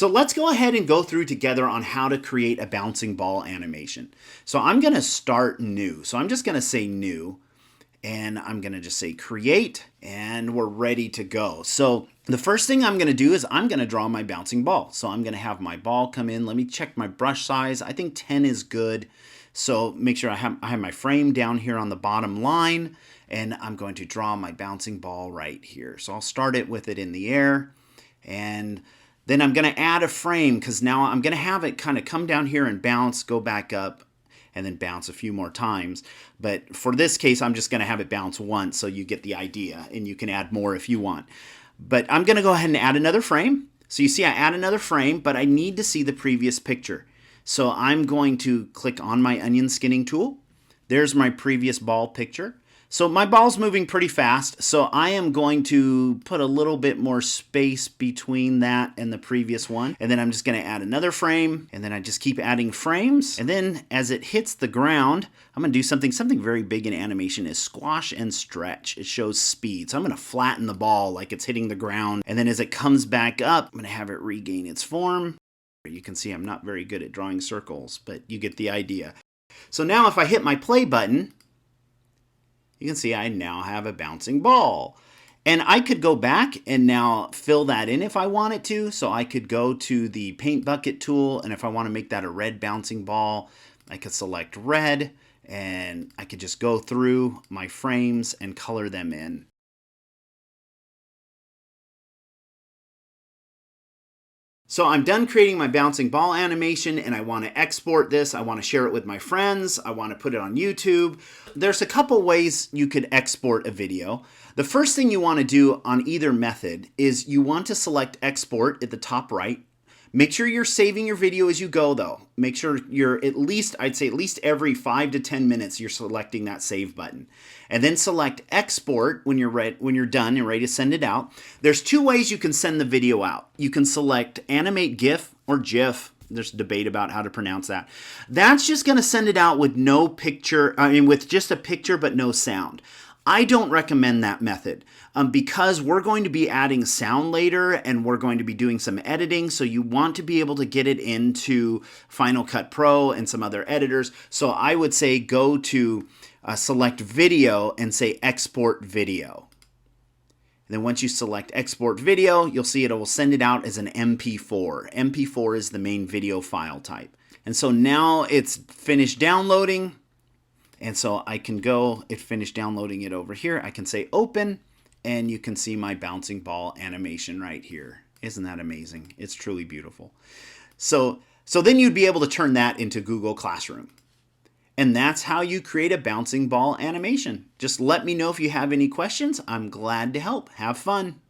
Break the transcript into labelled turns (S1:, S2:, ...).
S1: So let's go ahead and go through together on how to create a bouncing ball animation. So I'm going to start new. So I'm just going to say new, and I'm going to just say create, and we're ready to go. So the first thing I'm going to do is I'm going to draw my bouncing ball. So I'm going to have my ball come in. Let me check my brush size. I think 10 is good. So make sure I have my frame down here on the bottom line, and I'm going to draw my bouncing ball right here. So I'll start it with it in the air, and then I'm going to add a frame because now I'm going to have it kind of come down here and bounce, go back up, and then bounce a few more times. But for this case, I'm just going to have it bounce once so you get the idea, and you can add more if you want. But I'm going to go ahead and add another frame. So you see I add another frame, but I need to see the previous picture. So I'm going to click on my onion skinning tool. There's my previous ball picture. So my ball's moving pretty fast, so I am going to put a little bit more space between that and the previous one. And then I'm just going to add another frame, and then I just keep adding frames. And then as it hits the ground, I'm going to do something very big in animation is squash and stretch. It shows speed. So I'm going to flatten the ball like it's hitting the ground. And then as it comes back up, I'm going to have it regain its form. You can see I'm not very good at drawing circles, but you get the idea. So now if I hit my play button, you can see I now have a bouncing ball. And I could go back and now fill that in if I wanted to. So I could go to the paint bucket tool, and if I want to make that a red bouncing ball, I could select red, and I could just go through my frames and color them in. So I'm done creating my bouncing ball animation, and I want to export this. I want to share it with my friends. I want to put it on YouTube. There's a couple ways you could export a video. The first thing you want to do on either method is you want to select export at the top right. Make sure you're saving your video as you go though. Make sure you're at least, I'd say at least every 5 to 10 minutes you're selecting that save button. And then select export when you're done and ready to send it out. There's two ways you can send the video out. You can select animate GIF or GIF. There's debate about how to pronounce that. That's just going to send it out with no picture, with just a picture but no sound. I don't recommend that method because we're going to be adding sound later, and we're going to be doing some editing, so you want to be able to get it into Final Cut Pro and some other editors. So I would say go to select video and say export video. And then once you select export video, you'll see it will send it out as an MP4. MP4 is the main video file type. And so now it's finished downloading. And so I can go, it finished downloading it over here. I can say open, and you can see my bouncing ball animation right here. Isn't that amazing? It's truly beautiful. So then you'd be able to turn that into Google Classroom. And that's how you create a bouncing ball animation. Just let me know if you have any questions. I'm glad to help. Have fun.